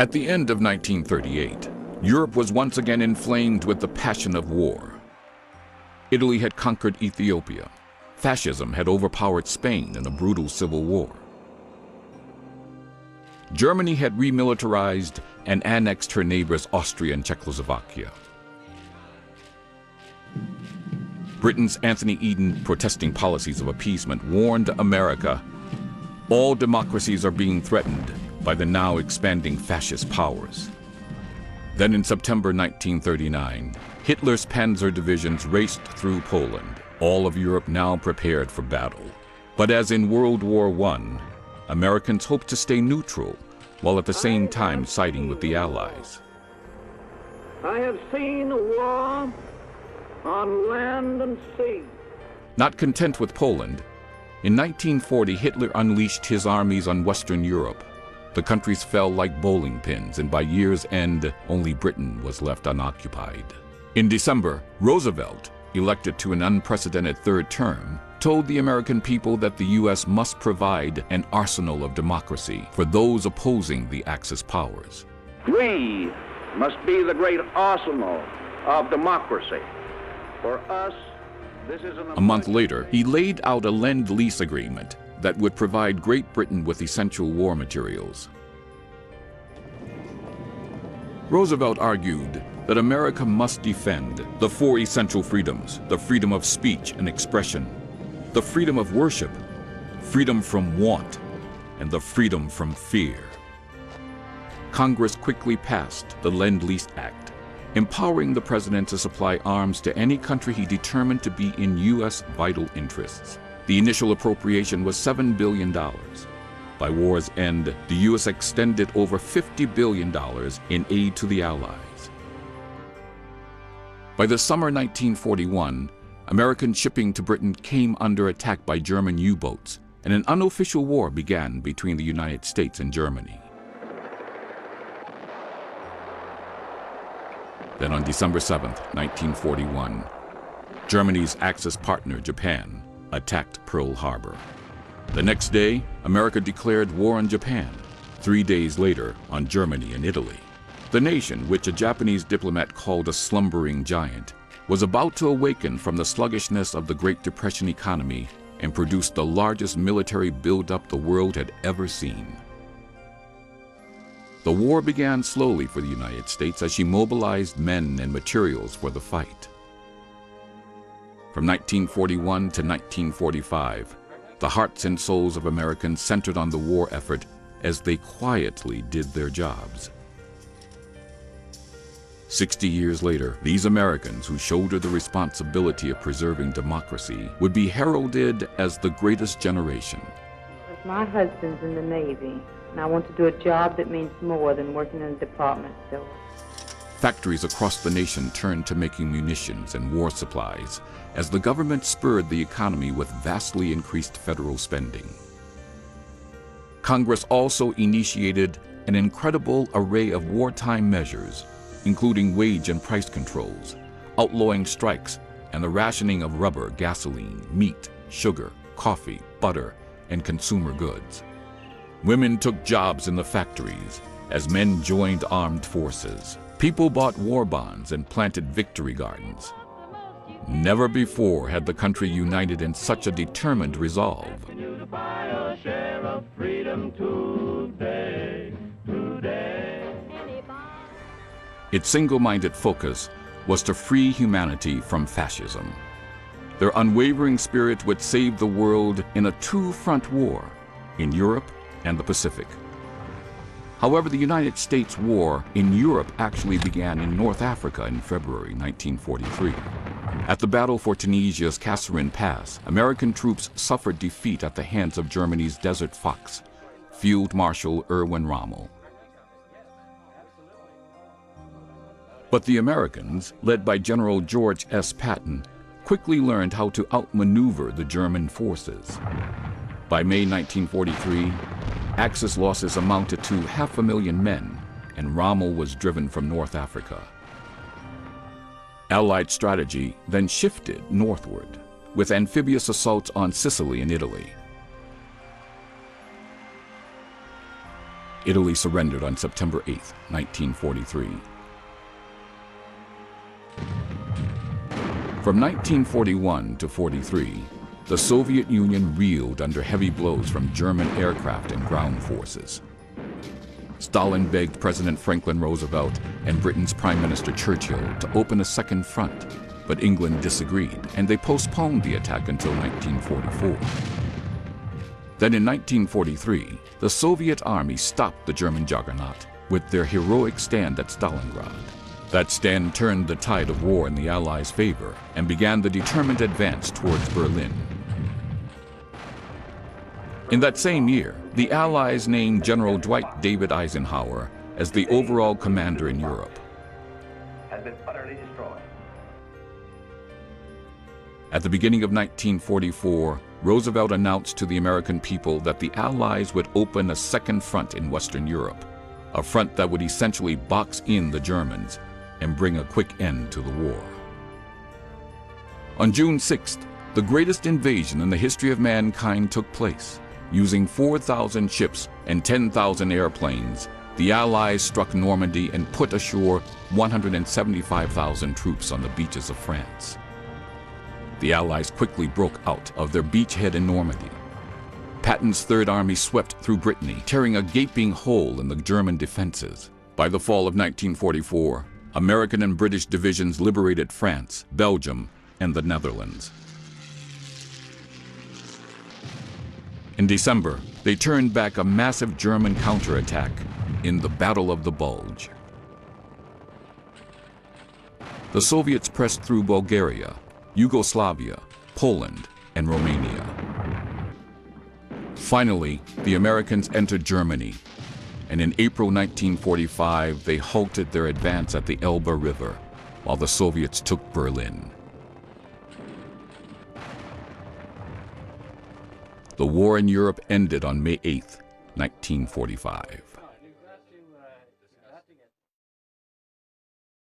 At the end of 1938, Europe was once again inflamed with the passion of war. Italy had conquered Ethiopia. Fascism had overpowered Spain in a brutal civil war. Germany had remilitarized and annexed her neighbors Austria and Czechoslovakia. Britain's Anthony Eden protesting policies of appeasement warned America, all democracies are being threatened by the now expanding fascist powers. Then in September 1939, Hitler's panzer divisions raced through Poland, all of Europe now prepared for battle. But as in World War I, Americans hoped to stay neutral, while at the same time siding with the Allies. I have seen a war on land and sea. Not content with Poland, in 1940 Hitler unleashed his armies on Western Europe. The countries fell like bowling pins, and by year's end, only Britain was left unoccupied. In December, Roosevelt, elected to an unprecedented third term, told the American people that the U.S. must provide an arsenal of democracy for those opposing the Axis powers. We must be the great arsenal of democracy. For us, this is A month later, he laid out a Lend-Lease agreement that would provide Great Britain with essential war materials. Roosevelt argued that America must defend the four essential freedoms: the freedom of speech and expression, the freedom of worship, freedom from want, and the freedom from fear. Congress quickly passed the Lend-Lease Act, empowering the president to supply arms to any country he determined to be in U.S. vital interests. The initial appropriation was $7 billion. By war's end, the U.S. extended over $50 billion in aid to the Allies. By the summer 1941, American shipping to Britain came under attack by German U-boats, and an unofficial war began between the United States and Germany. Then on December 7th, 1941, Germany's Axis partner, Japan, attacked Pearl Harbor. The next day, America declared war on Japan. 3 days later, on Germany and Italy. The nation, which a Japanese diplomat called a slumbering giant, was about to awaken from the sluggishness of the Great Depression economy and produce the largest military buildup the world had ever seen. The war began slowly for the United States as she mobilized men and materials for the fight. From 1941 to 1945, the hearts and souls of Americans centered on the war effort as they quietly did their jobs. 60 years later, these Americans who shouldered the responsibility of preserving democracy would be heralded as the greatest generation. My husband's in the Navy, and I want to do a job that means more than working in a department store. Factories across the nation turned to making munitions and war supplies as the government spurred the economy with vastly increased federal spending. Congress also initiated an incredible array of wartime measures, including wage and price controls, outlawing strikes, and the rationing of rubber, gasoline, meat, sugar, coffee, butter, and consumer goods. Women took jobs in the factories as men joined armed forces. People bought war bonds and planted victory gardens. Never before had the country united in such a determined resolve. Its single-minded focus was to free humanity from fascism. Their unwavering spirit would save the world in a two-front war in Europe and the Pacific. However, the United States war in Europe actually began in North Africa in February 1943. At the battle for Tunisia's Kasserine Pass, American troops suffered defeat at the hands of Germany's Desert Fox, Field Marshal Erwin Rommel. But the Americans, led by General George S. Patton, quickly learned how to outmaneuver the German forces. By May 1943, Axis losses amounted to 500,000 men, and Rommel was driven from North Africa. Allied strategy then shifted northward, with amphibious assaults on Sicily and Italy. Italy surrendered on September 8, 1943. From 1941 to 43, the Soviet Union reeled under heavy blows from German aircraft and ground forces. Stalin begged President Franklin Roosevelt and Britain's Prime Minister Churchill to open a second front, but England disagreed, and they postponed the attack until 1944. Then in 1943, the Soviet army stopped the German juggernaut with their heroic stand at Stalingrad. That stand turned the tide of war in the Allies' favor and began the determined advance towards Berlin. In that same year, the Allies named General Dwight David Eisenhower as the overall commander in Europe. Has been utterly destroyed. At the beginning of 1944, Roosevelt announced to the American people that the Allies would open a second front in Western Europe, a front that would essentially box in the Germans and bring a quick end to the war. On June 6th, the greatest invasion in the history of mankind took place. Using 4,000 ships and 10,000 airplanes, the Allies struck Normandy and put ashore 175,000 troops on the beaches of France. The Allies quickly broke out of their beachhead in Normandy. Patton's Third Army swept through Brittany, tearing a gaping hole in the German defenses. By the fall of 1944, American and British divisions liberated France, Belgium, and the Netherlands. In December, they turned back a massive German counterattack in the Battle of the Bulge. The Soviets pressed through Bulgaria, Yugoslavia, Poland, and Romania. Finally, the Americans entered Germany, and in April 1945, they halted their advance at the Elbe River, while the Soviets took Berlin. The war in Europe ended on May 8, 1945.